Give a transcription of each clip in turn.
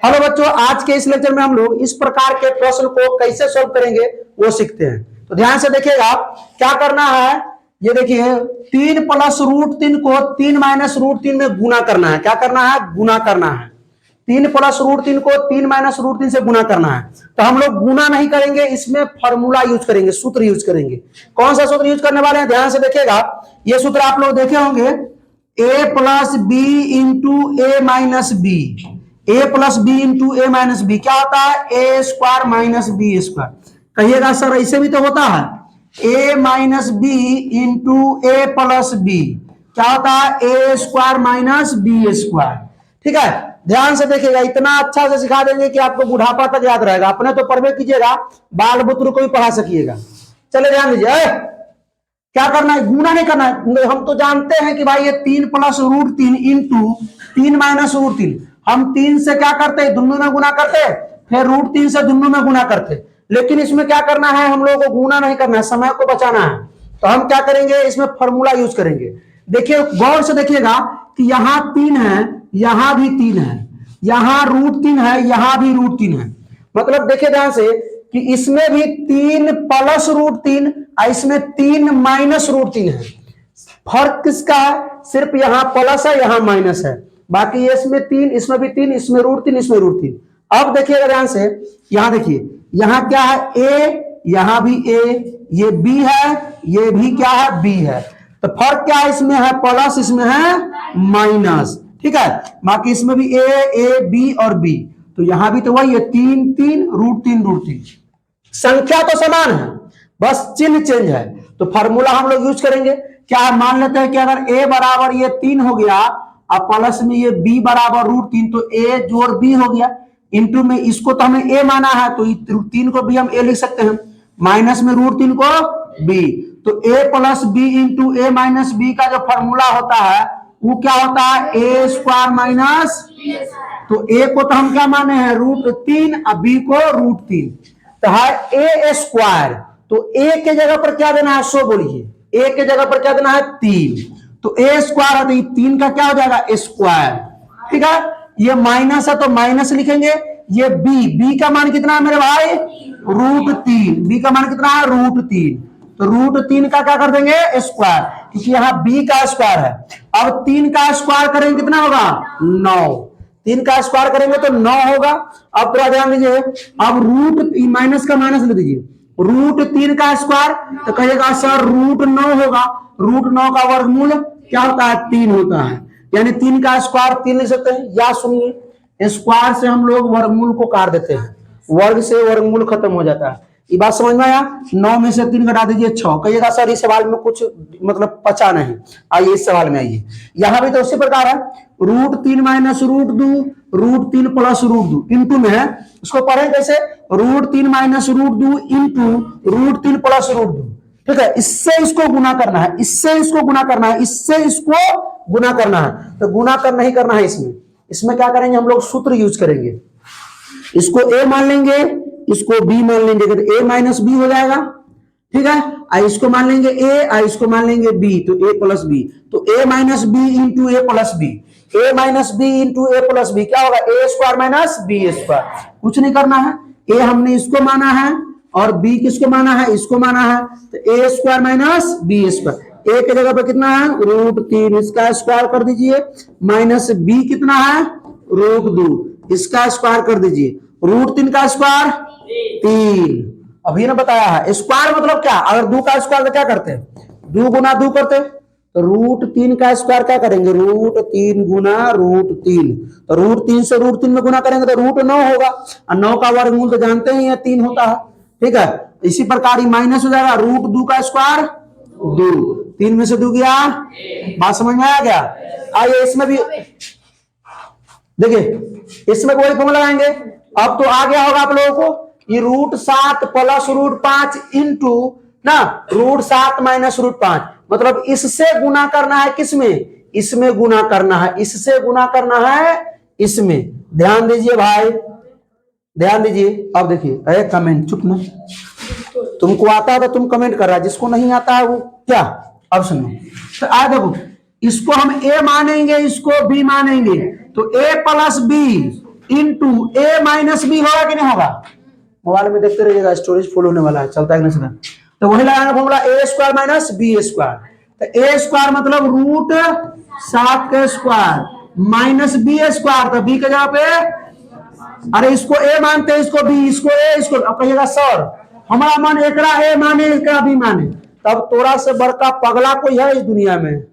Hello बच्चों, आज के इस लेक्चर में हम लोग इस प्रकार के प्रश्न को कैसे सॉल्व करेंगे वो सीखते हैं। तो ध्यान से देखिएगा क्या करना है। ये देखिए 3 + √3 को 3 - में गुना करना है। क्या करना है? गुना करना है। 3 + √3 को 3 - √3 से गुना करना है। तो हम लोग गुना नहीं करेंगे, इसमें फॉर्मूला यूज करेंगे, सूत्र यूज करेंगे। कौन सा सूत्र यूज करने वाले हैं? ध्यान से देखिएगा। ये सूत्र आप लोग देखे होंगे, a + b × a - b। a + b × a - b क्या होता है? a² - b²। कहिएगा सर ऐसे भी तो होता है, a - b × a + b क्या होता है? a² - b²। ठीक है, ध्यान से देखिएगा। इतना अच्छा से सिखा देंगे कि आपको बुढ़ापा तक याद रहेगा। अपने तो पढ़वे कीजिएगा, बाल बुतरू को भी पढ़ा सकिएगा। चले ध्यान दीजिए, क्या करना है? गुना नहीं करना है। हम तो जानते हैं कि भाई ये 3 + √3 × 3 - √3। हम 3 से क्या करते हैं? दुनू में गुना करते हैं, फिर √3 से दुनू में गुना करते हैं। लेकिन इसमें क्या करना है? हम लोगों को गुना नहीं करना है, समय को बचाना है। तो हम क्या करेंगे? इसमें फॉर्मूला यूज करेंगे। देखिए, गौर से देखिएगा कि यहाँ 3 है, यहां भी 3 है, यहां √3 है, यहां भी √3 है। मतलब देखिए ध्यान से कि इसमें भी 3 + √3 और इसमें 3 - √3 है। फर्क किसका है? सिर्फ यहां प्लस है, यहां माइनस है। बाकी इसमें 3, इसमें भी 3, इसमें √3, इसमें √3। अब देखिएगा ध्यान से, यहां देखिए, यहां क्या है? a, यहां भी a, ये b है, ये भी क्या है? b है। तो फर्क क्या है? इसमें है प्लस, इसमें है माइनस। ठीक है, बाकी इसमें भी a, b और b। तो यहां भी तो वही है, 3, 3, √3, √3। संख्या तो समान है, बस चिन्ह चेंज है। तो फॉर्मूला हम लोग यूज करेंगे। क्या मान लेते हैं कि अगर a बराबर ये 3 हो गया और प्लस में ये b बराबर √3, तो a जोड़ b हो गया। इंटू में इसको तो हमें a माना है, तो 3 को भी हम a लिख सकते हैं, माइनस में √3 को b। तो a + b × a - b का जो फॉर्मूला होता है वो क्या होता है? a² - तो a को तो हम क्या माने हैं? √3 और b को √3। तो है a²। तो a के जगह पर क्या देना है? 100 बोलिए। a के जगह पर क्या देना है? 3। तो a² है, तो 3 का क्या हो जाएगा? a²। ठीक है, ये माइनस है तो माइनस लिखेंगे। ये b का मान कितना है मेरे भाई? √3। b का मान कितना है? √3। तो √3 का क्या कर देंगे? स्क्वायर, क्योंकि यहाँ b का स्क्वायर है। अब 3 का स्क्वायर करेंगे कितना होगा? 9। 3 का स्क्वायर करेंगे तो 9 होगा। अब थोड़ा ध्यान दीजिए, अब माइनस का माइनस ले दीजिए, √3 का स्क्वायर, तो कहिएगा सर √9 होगा। √9 का वर्गमूल क्या होता है? 3 होता है। यानी 3 का स्क्वायर 3 लिख सकते हैं। या सुनिए, स्क्वायर से हम लोग वर्गमूल को काट देते हैं, वर्ग से वर्गमूल खत्म हो जाता है। ये बात समझ में आया? 9 में से 3 घटा दीजिए 6। कहिएगा सर इस सवाल में कुछ मतलब पचा नहीं। आइए इस सवाल में आइए, यहां भी तो उसी प्रकार है, √3 - √2, √3 + √2 इंटू में है। उसको पढ़े कैसे? √3 - √2 इंटू √3 + √2। ठीक है, इससे इसको गुना करना है, इससे इसको गुना करना है, इससे इसको गुना करना है। तो गुना कर नहीं करना है इसमें क्या करेंगे? हम लोग सूत्र यूज करेंगे। इसको a मान लेंगे, इसको b मान लेंगे, तो a - b हो जाएगा। ठीक है, इसको मान लेंगे a और इसको मान लेंगे b, तो a + b। तो a - b × a + b, a - b × a + b क्या होगा? a² - b²। कुछ नहीं करना है, a हमने इसको माना है और b किसको माना है? इसको माना है। तो a² - b²। a के जगह पर कितना है? √3, इसका स्क्वायर कर दीजिए, माइनस b कितना है? √2, इसका स्क्वायर कर दीजिए, √3 का स्क्वायर 3। अभी ना बताया है स्क्वायर मतलब क्या? अगर 2 का स्क्वायर तो क्या करते हैं? 2 × 2 करते हैं। तो √3 का स्क्वायर क्या करेंगे? √3 × √3। तो √3 से √3 में गुना करेंगे तो √9 होगा, और 9 का वर्गमूल तो जानते ही है 3 होता है। ठीक है, इसी प्रकार माइनस हो जाएगा, √2 का स्क्वायर 2, 3 में से 2 गया। बात समझ में आया क्या? आइए इसमें भी देखिए, इसमें वही फॉर्मूला लगाएंगे। अब तो आ गया होगा आप लोगों को, ये √7 + √5 इंटू ना √7 - √5, मतलब इससे गुना करना है किसमें? इसमें गुना करना है, इससे गुना करना है इसमें। ध्यान दीजिए भाई, ध्यान दीजिए। अब देखिए, अरे कमेंट चुप ना, तुमको आता है तो तुम कमेंट कर रहा है, जिसको नहीं आता है वो क्या? अब सुनो, तो आ देखो, इसको हम a मानेंगे, इसको b मानेंगे, तो a + b into A minus B होगा कि नहीं होगा? मोबाइल में देखते रहिएगा, स्टोरेज फुल होने वाला है, चलता है कि नहीं चलता। तो वही लगाना फॉर्मूला ए स्क्वायर माइनस बी स्क्वायर। तो ए स्क्वायर मतलब रूट 7 का स्क्वायर माइनस बी स्क्वायर, तो बी के जगह पे, अरे इसको ए मानते हैं, इसको बी, इसको ए, इसको। अब कहिएगा सर हमारा मन एकरा ए माने एकरा बी माने, तब तोरा से बड़का पगला कोई है इस दुनिया में?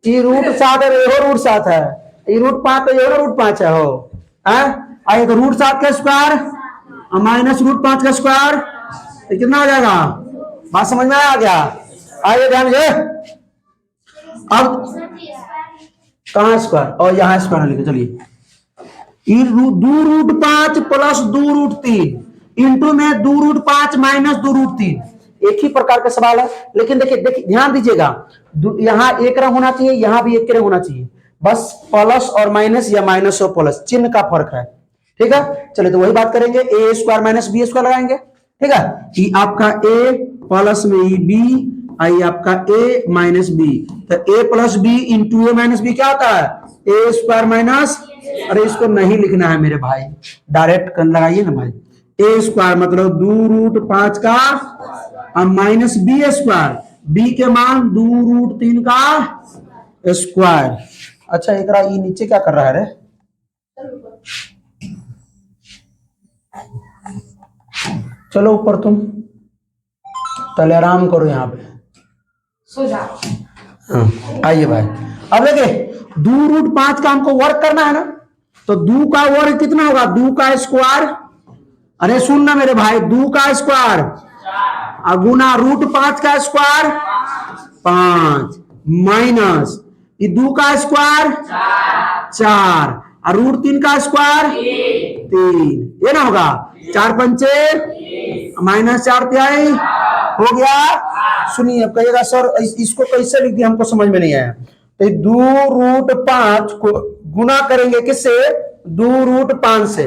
ये रूट 7 है, ये रूट 7 है, ये रूट 5 है, ये रूट 5 है हो। आइए तो रूट 7 का स्क्वायर माइनस रूट 5 का स्क्वायर, तो कितना आ जाएगा? बात समझ में आ गया? आइए ध्यान दीजिए। अब कहाँ स्क्वायर और यहाँ स्क्वायर लिखे, चलिए। दो रूट 5 प्लस 2 रूट 3 इंटू में 2 रूट 5 माइनस 2 रूट 3, एक ही प्रकार का सवाल है। लेकिन देखिए ध्यान दीजिएगा, यहाँ एक रंग होना चाहिए, यहाँ भी एक रंग होना चाहिए, बस प्लस और माइनस या माइनस और प्लस चिन्ह का फर्क है। ठीक है, चलिए तो वही बात करेंगे, ए स्क्वायर माइनस बी स्क्वायर लगाएंगे। ठीक है, ये आपका ए प्लस में ये बी, आई आपका ए माइनस बी, तो ए plus B into A minus B क्या होता है? ए स्क्वायर माइनस, अरे इसको नहीं लिखना है मेरे भाई, डायरेक्ट लगाइए ना भाई। ए स्क्वायर मतलब 2 रूट 5 का और माइनस बी स्क्वायर, बी के मान 2 रूट 3 का स्क्वायर। अच्छा एक ये नीचे क्या कर रहा है रे? चलो ऊपर तुम, पहले आराम करो यहाँ पे, सो जाओ। आइए भाई, अब देखिए 2 रूट 5 का हमको वर्क करना है ना, तो 2 का वर्ग कितना होगा? 2 का स्क्वायर, अरे सुन ना मेरे भाई, 2 का स्क्वायर गुना रूट 5 का स्क्वायर 5 माइनस ये 2 का स्क्वायर 4 और रूट 3 का स्क्वायर 3, ये ना होगा? 4 पंचे माइनस 4 तिहाई हो गया। सुनिए अब कहिएगा सर इसको कैसे लिख दिया, हमको समझ में नहीं आया। तो 2 रूट 5 को गुना करेंगे किससे? 2 रूट 5 से।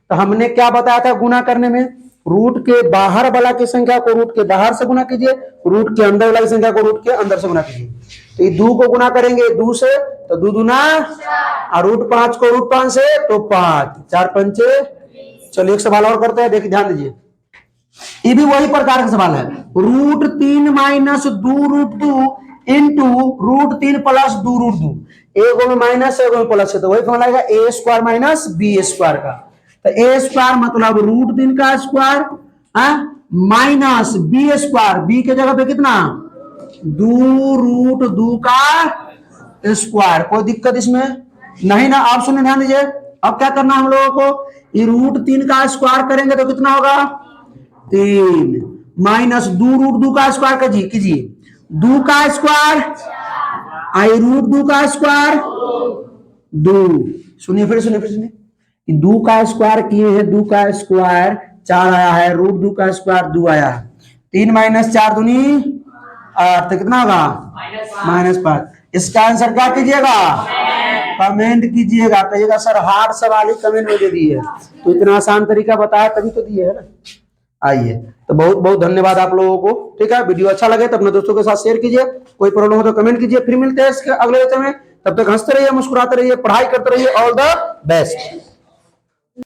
तो हमने क्या बताया था गुना करने में? रूट के बाहर वाला की संख्या को रूट के बाहर से गुना कीजिए, रूट के अंदर वाला की संख्या को रूट के अंदर से गुना कीजिए। तो ये 2 को गुना करेंगे 2 से, तो 2 दूना, और रूट 5 को रूट 5 से तो 5, 4 पंचे। चलिए एक सवाल और करते हैं, देखिए ध्यान दीजिए, ये भी वही प्रकार का सवाल है। Root 3 minus 2 root 2 into root 3 plus 2 root 2, एगो में माइनस एगो में प्लस है, तो वही फॉर्मूला आएगा A square minus B square का। तो ए स्क्वायर मतलब रूट 3 का square minus B square, B के जगह पे कितना? 2 रूट 2 का स्क्वायर। कोई दिक्कत इसमें नहीं ना? आप सुनिए ध्यान दीजिए, अब क्या करना हम लोगों को? ये रूट 3 का स्क्वायर करेंगे तो कितना होगा? 3 माइनस 2 रूट 2 का स्क्वायर कीजिए, 2 का स्क्वायर आई रूट 2 का स्क्वायर 2। सुनिए फिर सुनिए, 2 का स्क्वायर किए हैं, 2 का स्क्वायर 4 आया है, रूट 2 का स्क्वायर 2 आया है, 3 माइनस 4 दूनी 8, तो कितना होगा? -5। इसका आंसर क्या कीजिएगा? कमेंट कीजिएगा, कहिएगा सर हार्ड सवाल ही कमेंट में दे दिए, तो इतना आसान तरीका बताया तभी तो दिए है ना। आइए तो बहुत बहुत धन्यवाद आप लोगों को। ठीक है, वीडियो अच्छा लगे तो अपने दोस्तों के साथ शेयर कीजिए, कोई प्रॉब्लम हो तो कमेंट कीजिए। फिर मिलते हैं इसके अगले लेक्चर में, तब तक हंसते रहिए, मुस्कुराते रहिए, पढ़ाई करते रहिए। All the best.